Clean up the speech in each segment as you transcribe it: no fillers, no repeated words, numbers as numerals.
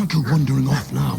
can't go wandering off now.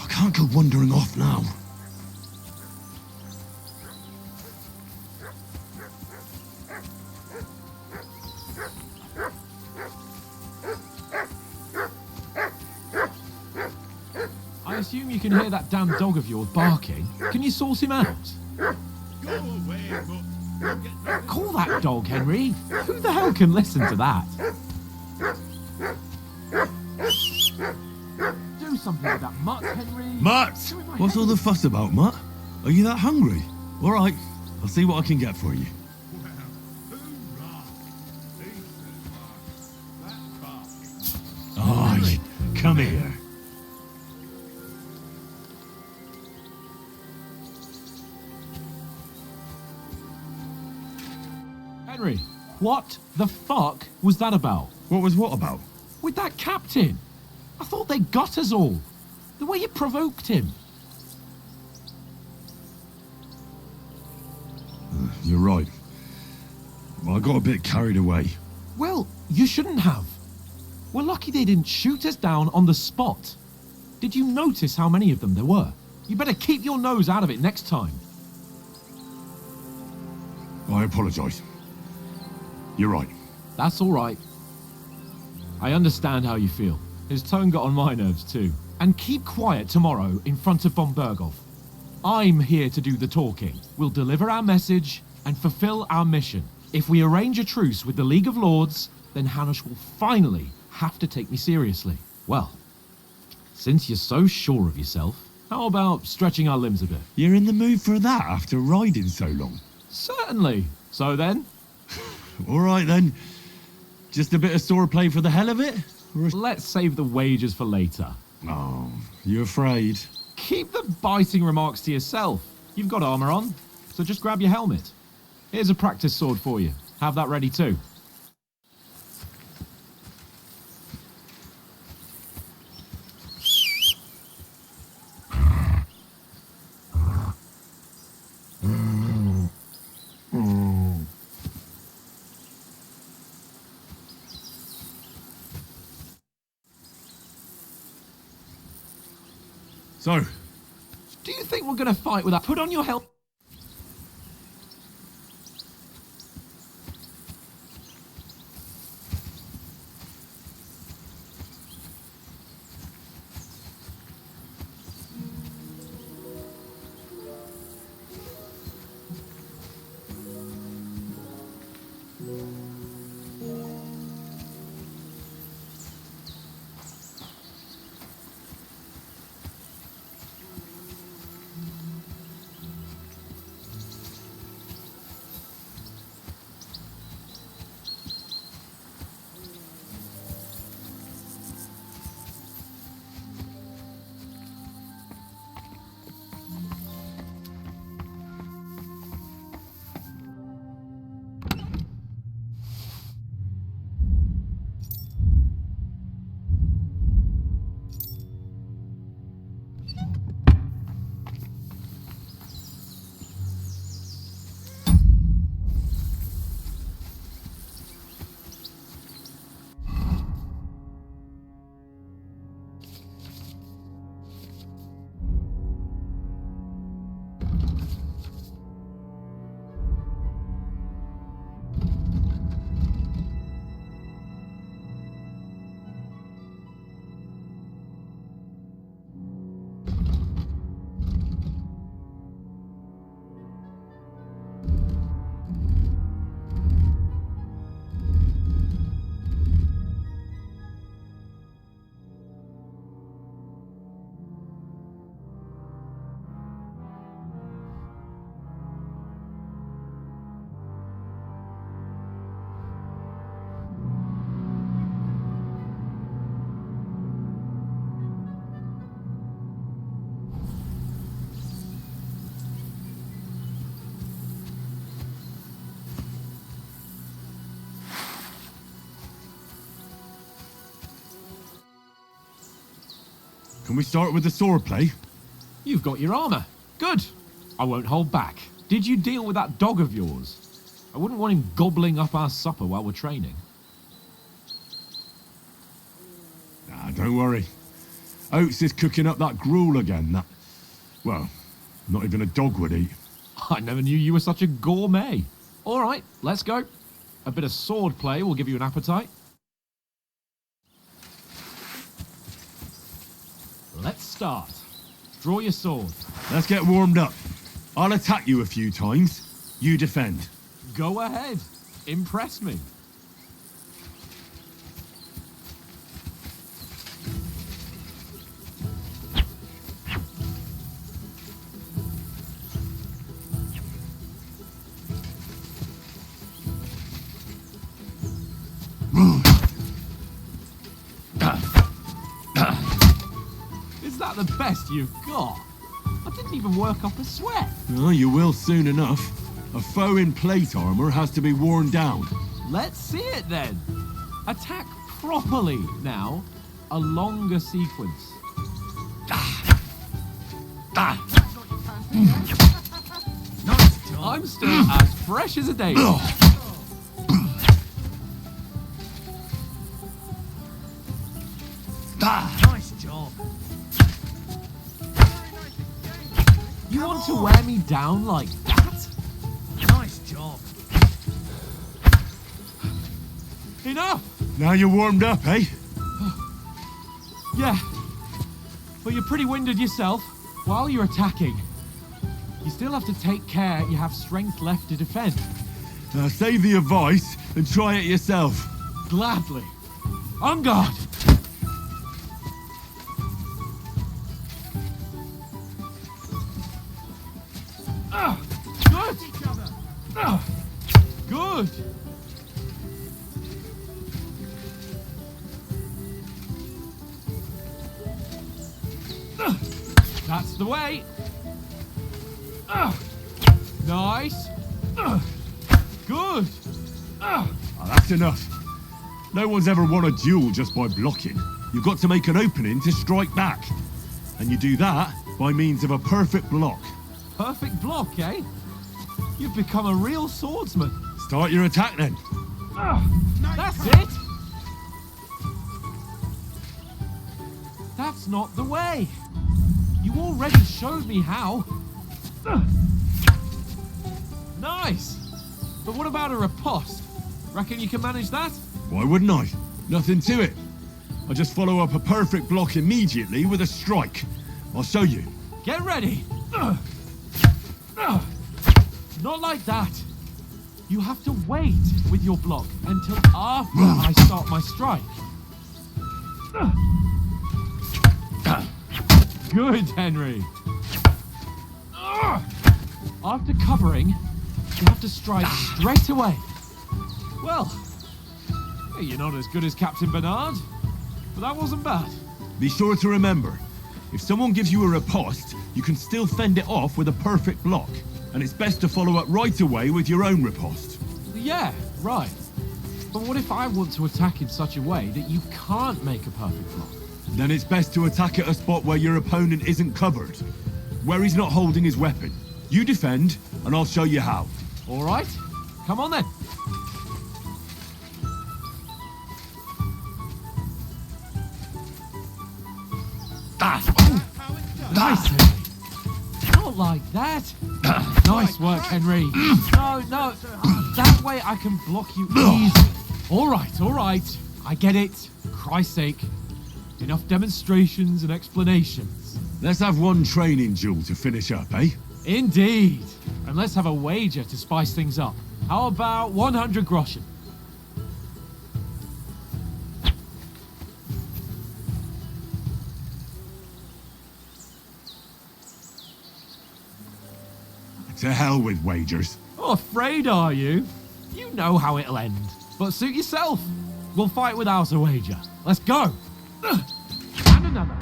I can't go wandering off now. I assume you can hear that damn dog of yours barking. Can you sort him out? Call that dog, Henry. Who the hell can listen to that? Do something with that mutt, Henry. Mutt! What's all the fuss about, Mutt? Are you that hungry? All right, I'll see what I can get for you. Oh, come here. Henry, what the fuck was that about? What was what about? With that captain? I thought they got us all. The way you provoked him. You're right. I got a bit carried away. Well, you shouldn't have. We're lucky they didn't shoot us down on the spot. Did you notice how many of them there were? You better keep your nose out of it next time. I apologise. You're right. That's all right. I understand how you feel. His tone got on my nerves too. And keep quiet tomorrow in front of von Berghoff. I'm here to do the talking. We'll deliver our message and fulfill our mission. If we arrange a truce with the League of Lords, then Hanush will finally have to take me seriously. Well, since you're so sure of yourself, how about stretching our limbs a bit? You're in the mood for that after riding so long? Certainly. So then? All right then. Just a bit of swordplay for the hell of it? Let's save the wagers for later. Oh, you afraid? Keep the biting remarks to yourself. You've got armor on, so just grab your helmet. Here's a practice sword for you. Have that ready too. So, Do you think we're gonna fight with that? Put on your helmet. Can we start with the sword play? You've got your armor. Good. I won't hold back. Did you deal with that dog of yours? I wouldn't want him gobbling up our supper while we're training. Ah, don't worry. Oates is cooking up that gruel again, that... Well, not even a dog would eat. I never knew you were such a gourmet. All right, let's go. A bit of sword play will give you an appetite. Let's start. Draw your sword. Let's get warmed up. I'll attack you a few times. You defend. Go ahead. Impress me. Is that the best you've got? I didn't even work up a sweat. Oh, you will soon enough. A foe in plate armor has to be worn down. Let's see it then. Attack properly now. A longer sequence. I'm still as fresh as a daisy. Nice job. You want to wear me down like that? Nice job. Enough! Now you're warmed up, eh? Yeah. But you're pretty winded yourself. While you're attacking, you still have to take care you have strength left to defend. Now save the advice and try it yourself. Gladly. On guard! Good! Good! That's the way! Nice! Good! Oh, that's enough. No one's ever won a duel just by blocking. You've got to make an opening to strike back. And you do that by means of a perfect block. Perfect block, eh? You've become a real swordsman. Start your attack then. That's it! That's not the way. You already showed me how. Nice! But what about a riposte? Reckon you can manage that? Why wouldn't I? Nothing to it. I just follow up a perfect block immediately with a strike. I'll show you. Get ready! Not like that. You have to wait with your block until after I start my strike. Good, Henry. After covering, you have to strike straight away. Well, you're not as good as Captain Bernard, but that wasn't bad. Be sure to remember, if someone gives you a riposte, you can still fend it off with a perfect block. And it's best to follow up right away with your own riposte. Yeah, right. But what if I want to attack in such a way that you can't make a perfect block? Then it's best to attack at a spot where your opponent isn't covered, where he's not holding his weapon. You defend, and I'll show you how. All right, come on then. Nice, Henry. Not like that. Nice work, Henry. No. That way I can block you easily. All right. I get it. Christ's sake. Enough demonstrations and explanations. Let's have one training duel to finish up, eh? Indeed. And let's have a wager to spice things up. How about 100 groschen? To hell with wagers. Oh, afraid are you? You know how it'll end. But suit yourself. We'll fight without a wager. Let's go. And another.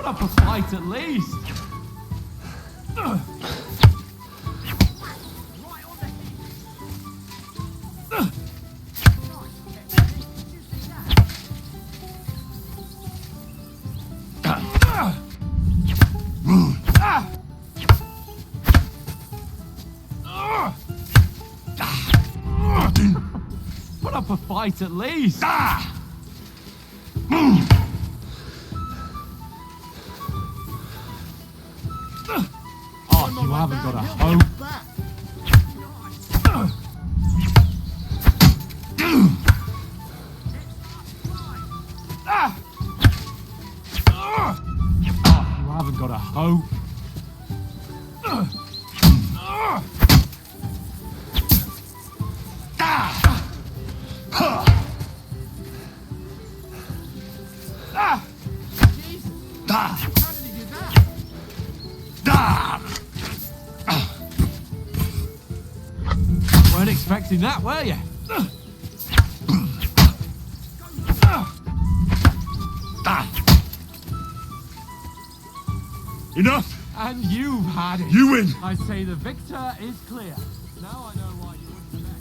Put up a fight at least. Put up a fight at least. Oh, you haven't got a hope. You haven't got a hope. Weren't expecting that, were you? Enough! And you've had it. You win! I say the victor is clear. Now I know why you wouldn't select.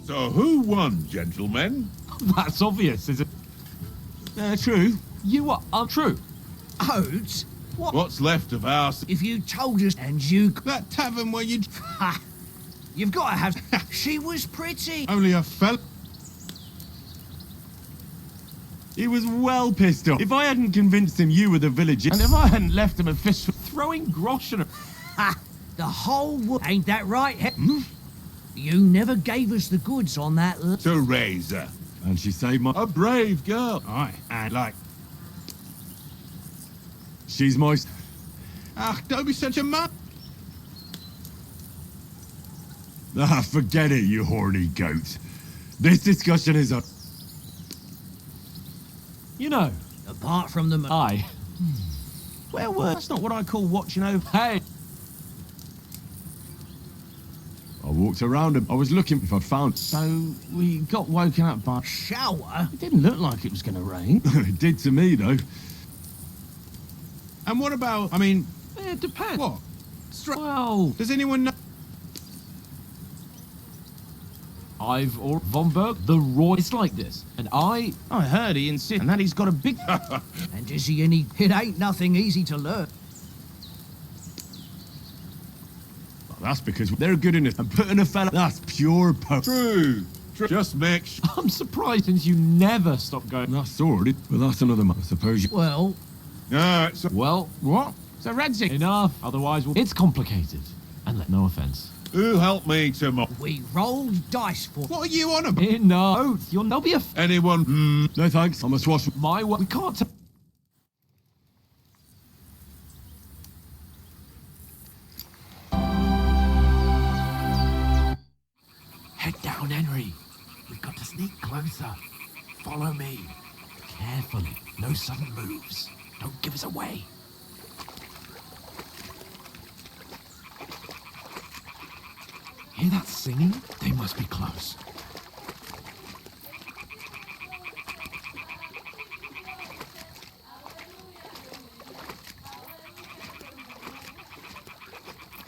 So who won, gentlemen? That's obvious, is it? True. You are untrue. Oates? What? What's left of ours? If you told us and you... That tavern where you... Ha! You've got to have... She was pretty. Only a fella... He was well pissed off. If I hadn't convinced him you were the village... And if I hadn't left him a fish for throwing grosh at him... Ha! The whole world... Ain't that right? You never gave us the goods on that... Teresa. And she saved my... A brave girl. Aye, and like... She's my... Ah, don't be such a man. Forget it, you horny goat. This discussion is a... You know, Apart from the... I... Where were... That's not what I call watching over... Hey! I walked around him. I was looking if I'd found... So we got woken up by... Shower? It didn't look like it was going to rain. It did to me, though. And what about... I mean... It depends. What? Well, Does anyone know... I've or Von Berg, the Roy. It's like this, and I heard he insisted that he's got a big... And is he any... It ain't nothing easy to learn. Well, that's because they're good in it. And putting a fella... That's pure True. Just make sure... I'm surprised since you never stop going. That's sorted. But that's another matter, I suppose you... Well, Alright, so... Well, What? So Redzig... enough. Otherwise, it's complicated. And no offense. Who helped me to... we rolled dice for... What are you on about? Enough. There'll be a Anyone? No thanks. I must wash... my way. We can't. Head down, Henry. We've got to sneak closer. Follow me. Carefully. No sudden moves. Don't give us away. Hear that singing? They must be close.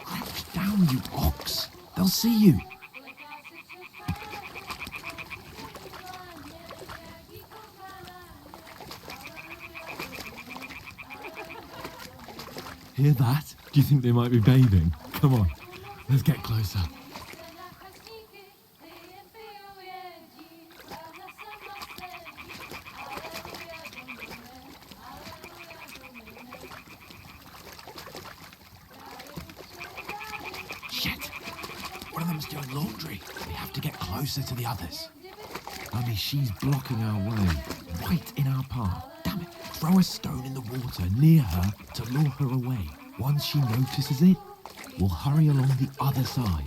Crouch down, you ox. They'll see you. Hear that? Do you think they might be bathing? Come on, let's get closer. Shit! One of them's doing laundry. We have to get closer to the others. Only she's blocking our way, right in our path. Damn it! Throw a stone in the water near her to lure her away. Once she notices it, we'll hurry along the other side.